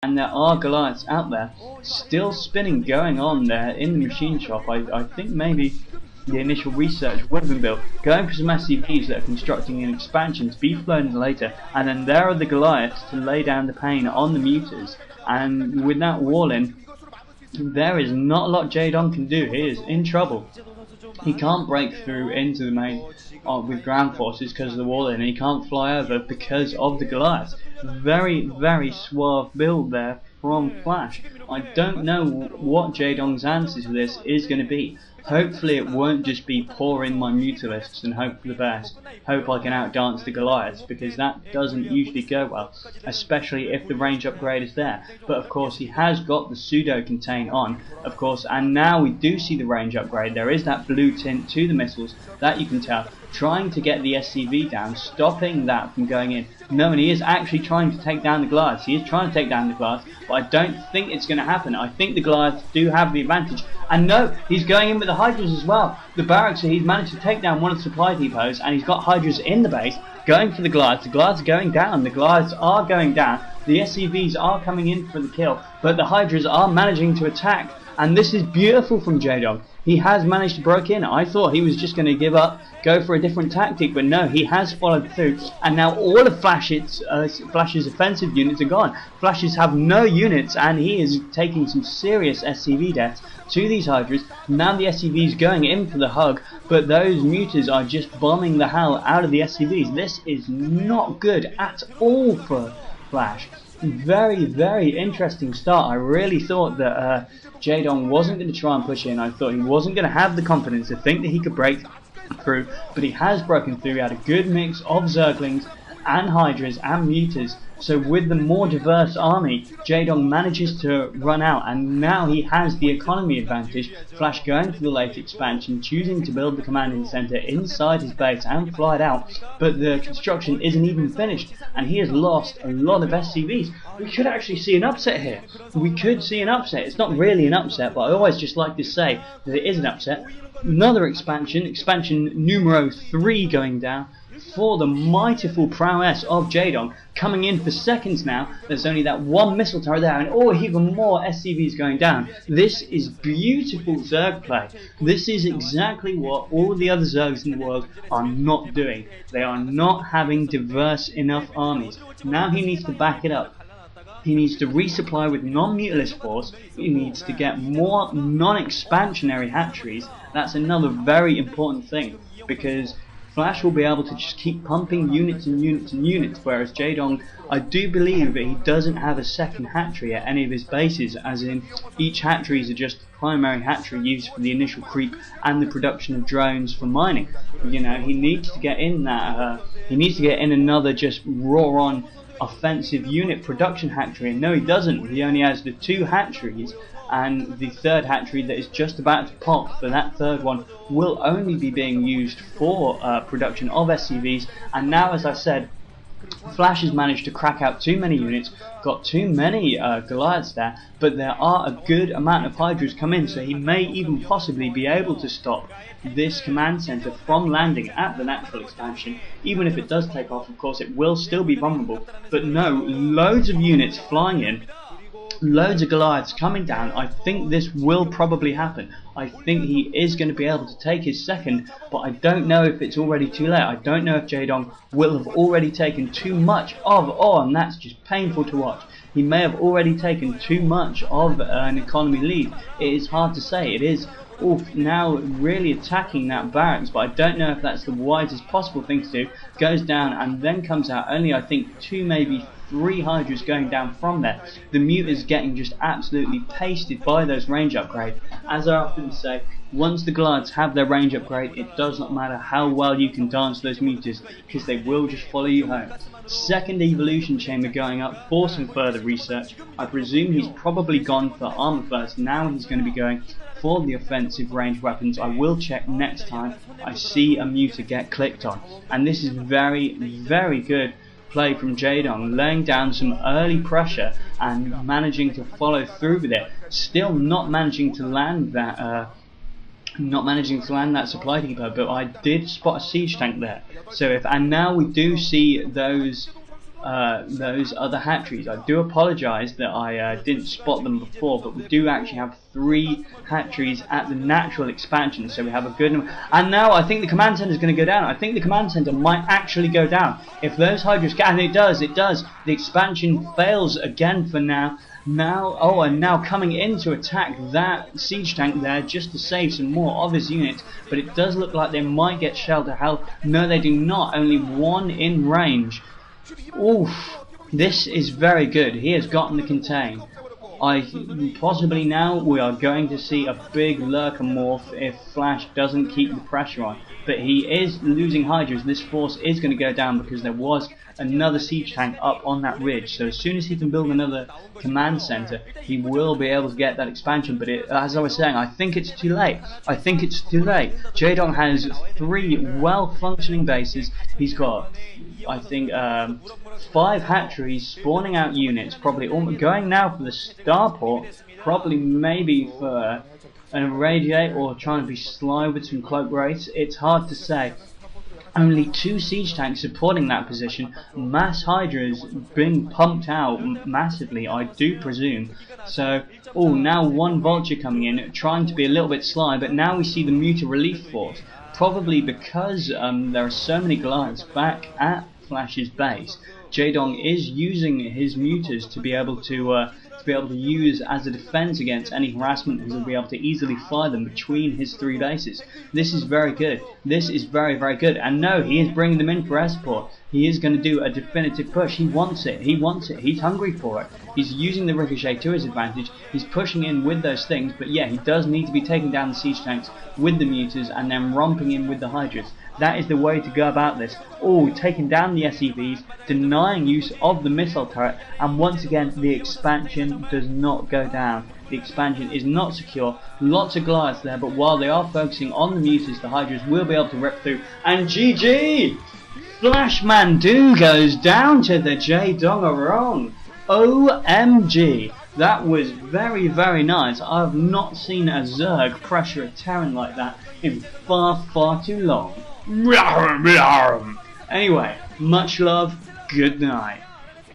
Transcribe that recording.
And there are Goliaths out there still spinning going on there in the machine shop. I think maybe the initial research would have been built, going for some SCVs that are constructing an expansion to be flown later, and then there are the Goliaths to lay down the pain on the Muters. And with that wall in, there is not a lot Jaedong can do. He is in trouble. He can't break through into the main with ground forces because of the wall in, and he can't fly over because of the Goliaths. Very, very suave build there from Flash. I don't know what Jaedong's answer to this is going to be. Hopefully it won't just be pour in my Mutalisks and hope for the best. Hope I can outdance the Goliaths, because that doesn't usually go well, especially if the range upgrade is there. But of course he has got the pseudo contain on, of course, and now we do see the range upgrade. There is that blue tint to the missiles that you can tell, trying to get the SCV down, stopping that from going in. No, and he is actually trying to take down the Goliaths. He is trying to take down the Goliaths, but I don't think it's going to happen. I think the Goliaths do have the advantage. And no, he's going in with the Hydras as well. The barracks, he's managed to take down one of the supply depots, and he's got Hydras in the base, going for the Goliaths. The Goliaths are going down. The Goliaths are going down. The SCVs are coming in for the kill, but the Hydras are managing to attack. And this is beautiful from Jaedong. He has managed to break in. I thought he was just going to give up, go for a different tactic, but no, he has followed through. And now all of Flash's offensive units are gone. Flashes have no units, and he is taking some serious SCV deaths to these Hydras. Now the SCVs going in for the hug, but those Muters are just bombing the hell out of the SCVs. This is not good at all for Flash. Very, very interesting start. I really thought that Jaedong wasn't going to try and push in. I thought he wasn't going to have the confidence to think that he could break through, but he has broken through. He had a good mix of Zerglings and Hydras and Muters. So with the more diverse army, Jaedong manages to run out, and now he has the economy advantage. Flash going for the late expansion, choosing to build the commanding center inside his base and fly it out, but the construction isn't even finished, and he has lost a lot of SCVs. We could actually see an upset here. We could see an upset. It's not really an upset, but I always just like to say that it is an upset. Another expansion numero 3 going down for the mightiful prowess of Jaedong, coming in for seconds now. There's only that one missile turret there, and even more SCVs going down. This is beautiful Zerg play. This is exactly what all the other Zergs in the world are not doing. They are not having diverse enough armies. Now he needs to back it up. He needs to resupply with non-mutalist force. He needs to get more non-expansionary hatcheries. That's another very important thing, because Flash will be able to just keep pumping units and units and units, whereas Jaedong, I do believe that he doesn't have a second hatchery at any of his bases, as in each hatcheries are just primary hatchery used for the initial creep and the production of drones for mining. You know, he needs to get in that. He needs to get in another just raw on offensive unit production hatchery, and no, he doesn't. He only has the 2 hatcheries, and the 3rd hatchery that is just about to pop for that 3rd one will only be being used for production of SCVs. And now, as I said, Flash has managed to crack out too many units, got too many Goliaths there, but there are a good amount of Hydras come in, so he may even possibly be able to stop this command center from landing at the natural expansion. Even if it does take off, of course, it will still be vulnerable. But no, loads of units flying in, loads of Goliaths coming down. I think this will probably happen. I think he is going to be able to take his second, but I don't know if it's already too late. I don't know if Jaedong will have already taken too much of, and that's just painful to watch. He may have already taken too much of an economy lead. It is hard to say. It is now really attacking that barracks, but I don't know if that's the wisest possible thing to do. Goes down and then comes out. Only I think 2, maybe 3 Hydras going down from there. The Mute is getting just absolutely pasted by those range upgrades. As I often say, once the Goliaths have their range upgrade, it does not matter how well you can dance those Muters, because they will just follow you home. Second evolution chamber going up for some further research. I presume he's probably gone for armor first. Now he's going to be going for the offensive range weapons. I will check next time I see a Muter get clicked on. And this is very, very good play from Jaedong, laying down some early pressure and managing to follow through with it. Still not managing to land that supply depot, but I did spot a siege tank there. So and now we do see those those other hatcheries. I do apologise that I didn't spot them before, but we do actually have 3 hatcheries at the natural expansion, so we have a good number. And now I think the command center is going to go down. I think the command center might actually go down if those hydras can. And it does. The expansion fails again for now. And now coming in to attack that siege tank there just to save some more of his units, but it does look like they might get shelter health. No, they do not. Only 1 in range. Oof, this is very good. He has gotten the contain. Possibly now we are going to see a big lurker morph if Flash doesn't keep the pressure on. But he is losing hydras. This force is going to go down because there was another siege tank up on that ridge. So as soon as he can build another command center, he will be able to get that expansion. But as I was saying, I think it's too late. Jaedong has 3 well-functioning bases. He's got, I think, 5 hatcheries spawning out units, probably going now for the starport, probably maybe for an irradiate or trying to be sly with some cloak wraiths. It's hard to say. Only 2 siege tanks supporting that position. Mass hydras being pumped out massively, I do presume. So, now 1 vulture coming in, trying to be a little bit sly, but now we see the muta relief force. Probably because there are so many Goliaths back at Flash's base. Jaedong is using his mutas to be able to use as a defense against any harassment, and he'll be able to easily fire them between his 3 bases. This is very good. This is very, very good. And no, he is bringing them in for air support. He is going to do a definitive push. He wants it. He's hungry for it. He's using the ricochet to his advantage. He's pushing in with those things, but yeah, he does need to be taking down the siege tanks with the mutas and then romping in with the hydras. That is the way to go about this. Taking down the SEVs, denying use of the missile turret, and once again the expansion does not go down. The expansion is not secure. Lots of Goliaths there, but while they are focusing on the mutas, the hydras will be able to rip through. And GG! Flashman Do goes down to the Jaedong. OMG! That was very, very nice. I have not seen a Zerg pressure a Terran like that in far, far too long. Anyway, much love, good night.